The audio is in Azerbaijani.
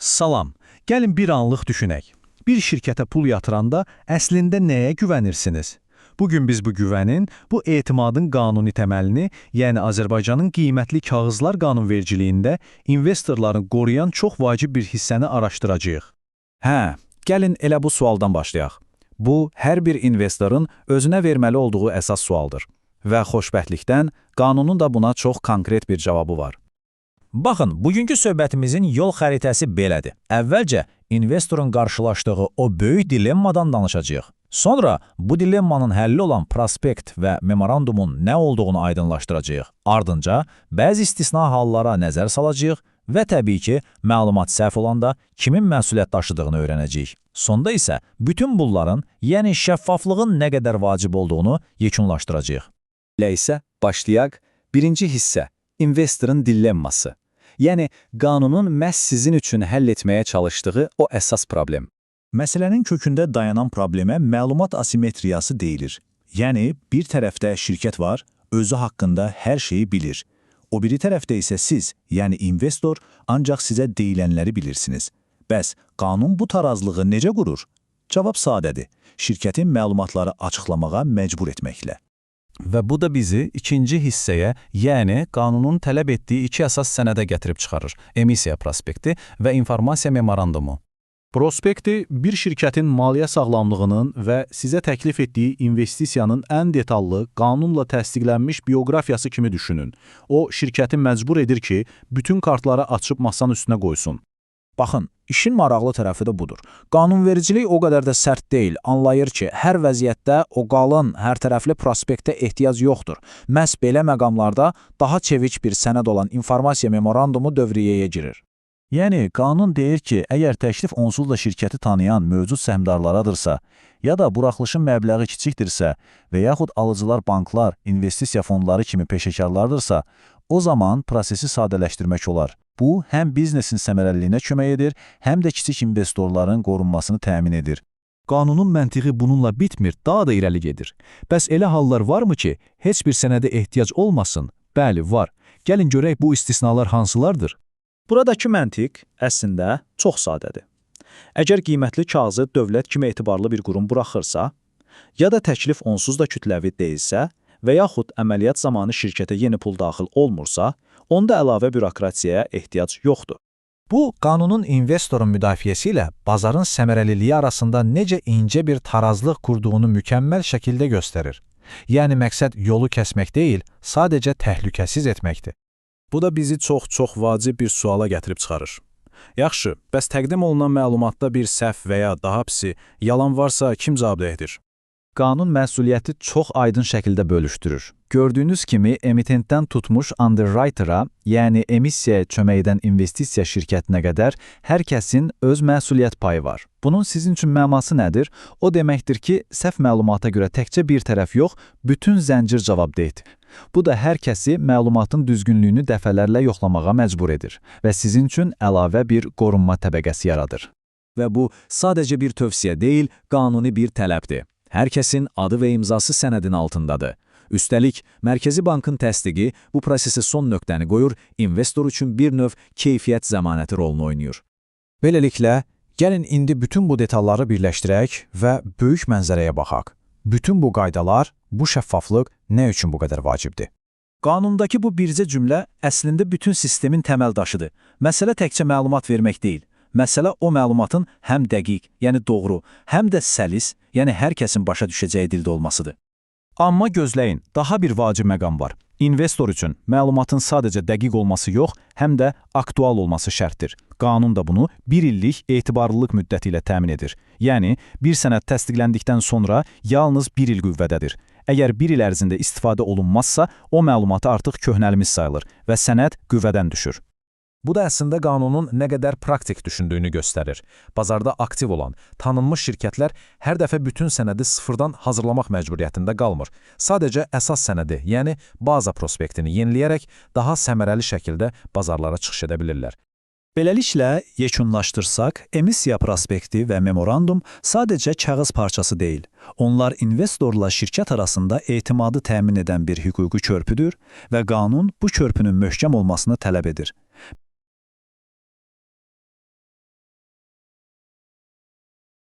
Salam. Gəlin bir anlıq düşünək. Bir şirkətə pul yatıranda əslində nəyə güvənirsiniz? Bugün biz bu güvənin, bu etimadın qanuni təməlini, yəni Azərbaycanın qiymətli kağızlar qanunvericiliyində investorların qoruyan çox vacib bir hissəni araşdıracağıq. Hə, gəlin elə bu sualdan başlayaq. Bu, hər bir investorun özünə verməli olduğu əsas sualdır. Və xoşbəxtlikdən, qanunun da buna çox konkret bir cavabı var. Baxın, bugünkü söhbətimizin yol xəritəsi belədir. Əvvəlcə, investorun qarşılaşdığı o böyük dilemmadan danışacağıq. Sonra bu dilemmanın həlli olan prospekt və memorandumun nə olduğunu aydınlaşdıracağıq. Ardınca, bəzi istisna hallara nəzər salacağıq və təbii ki, məlumat səhv olanda kimin məsuliyyət daşıdığını öyrənəcəyik. Sonda isə bütün bunların, yəni şəffaflığın nə qədər vacib olduğunu yekunlaşdıracağıq. Elə isə başlayaq. Birinci hissə, investorun dilemması. Yəni, qanunun məhz sizin üçün həll etməyə çalışdığı o əsas problem. Məsələnin kökündə dayanan problemə məlumat asimetriyası deyilir. Yəni, bir tərəfdə şirkət var, özü haqqında hər şeyi bilir. O biri tərəfdə isə siz, yəni investor, ancaq sizə deyilənləri bilirsiniz. Bəs, qanun bu tarazlığı necə qurur? Cavab sadədir. Şirkətin məlumatları açıqlamağa məcbur etməklə. Və bu da bizi ikinci hissəyə, yəni qanunun tələb etdiyi iki əsas sənədə gətirib çıxarır. Emissiya prospekti və informasiya memorandumu. Prospekti bir şirkətin maliyyə sağlamlığının və sizə təklif etdiyi investisiyanın ən detallı, qanunla təsdiqlənmiş bioqrafiyası kimi düşünün. O, şirkəti məcbur edir ki, bütün kartları açıb masanın üstünə qoysun. Baxın, işin maraqlı tərəfi də budur. Qanunvericilik o qədər də sərt deyil, anlayır ki, hər vəziyyətdə o qalın, hər tərəfli prospektə ehtiyac yoxdur. Məhz belə məqamlarda daha çevik bir sənəd olan informasiya memorandumu dövriyyəyə girir. Yəni, qanun deyir ki, əgər təklif onsuz da şirkəti tanıyan mövcud səhmdarlaradırsa, ya da buraxılışın məbləği kiçikdirsə və yaxud alıcılar banklar, investisiya fondları kimi peşəkarlardırsa, o zaman prosesi sadələşdirmək olar. Bu, həm biznesin səmərəliliyinə kömək edir, həm də kiçik investorların qorunmasını təmin edir. Qanunun məntiqi bununla bitmir, daha da irəli gedir. Bəs elə hallar varmı ki, heç bir sənədə ehtiyac olmasın? Bəli, var. Gəlin görək bu istisnalar hansılardır? Buradakı məntiq əslində çox sadədir. Əgər qiymətli kağızı dövlət kimi etibarlı bir qurum buraxırsa, ya da təklif onsuz da kütləvi deyilsə və yaxud əməliyyat zamanı şirkətə yeni pul daxil olmursa, onda əlavə bürokratiyaya ehtiyac yoxdur. Bu, qanunun investorun müdafiəsi ilə bazarın səmərəliliyi arasında necə incə bir tarazlıq qurduğunu mükəmməl şəkildə göstərir. Yəni, məqsəd yolu kəsmək deyil, sadəcə təhlükəsiz etməkdir. Bu da bizi çox vacib bir suala gətirib çıxarır. Yaxşı, bəs təqdim olunan məlumatda bir səhv və ya daha pisi, yalan varsa kim cavabdehdir? Qanun məsuliyyəti çox aydın şəkildə bölüşdürür. Gördüyünüz kimi, emitentdən tutmuş underwriter-a, yəni emissiyaya kömək edən investisiya şirkətinə qədər hər kəsin öz məsuliyyət payı var. Bunun sizin üçün məması nədir? O deməkdir ki, səhv məlumata görə təkcə bir tərəf yox, bütün zəncir cavabdehdir. Bu da hər kəsi məlumatın düzgünlüyünü dəfələrlə yoxlamağa məcbur edir və sizin üçün əlavə bir qorunma təbəqəsi yaradır. Və bu sadəcə bir tövsiyə deyil, qanuni bir tələbdir. Hər kəsin adı və imzası sənədin altındadır. Üstəlik, Mərkəzi Bankın təsdiqi bu prosesi son nöqtəni qoyur, investor üçün bir növ keyfiyyət zəmanəti rolunu oynayır. Beləliklə, gəlin indi bütün bu detalları birləşdirək və böyük mənzərəyə baxaq. Bütün bu qaydalar, bu şəffaflıq nə üçün bu qədər vacibdir? Qanundakı bu bircə cümlə əslində bütün sistemin təməl daşıdır. Məsələ təkcə məlumat vermək deyil. Məsələ o məlumatın həm dəqiq, yəni doğru, həm də səlis, yəni hər kəsin başa düşəcəyi dildə olmasıdır. Amma gözləyin, daha bir vacib məqam var. İnvestor üçün məlumatın sadəcə dəqiq olması yox, həm də aktual olması şərtdir. Qanun da bunu 1 illik etibarlılıq müddəti ilə təmin edir. Yəni, bir sənəd təsdiqləndikdən sonra yalnız 1 il qüvvədədir. Əgər 1 il ərzində istifadə olunmazsa, o məlumatı artıq köhnəlmiş sayılır və sənəd qüvvədən düşür. Bu da əslində qanunun nə qədər praktik düşündüyünü göstərir. Bazarda aktiv olan, tanınmış şirkətlər hər dəfə bütün sənədi sıfırdan hazırlamaq məcburiyyətində qalmır. Sadəcə əsas sənədi, yəni baza prospektini yeniləyərək daha səmərəli şəkildə bazarlara çıxış edə bilirlər. Beləliklə, yekunlaşdırsaq, emissiya prospekti və memorandum sadəcə kağız parçası deyil. Onlar investorla şirkət arasında etimadı təmin edən bir hüquqi körpüdür və qanun bu körpünün möhkəm olmasını tələb edir.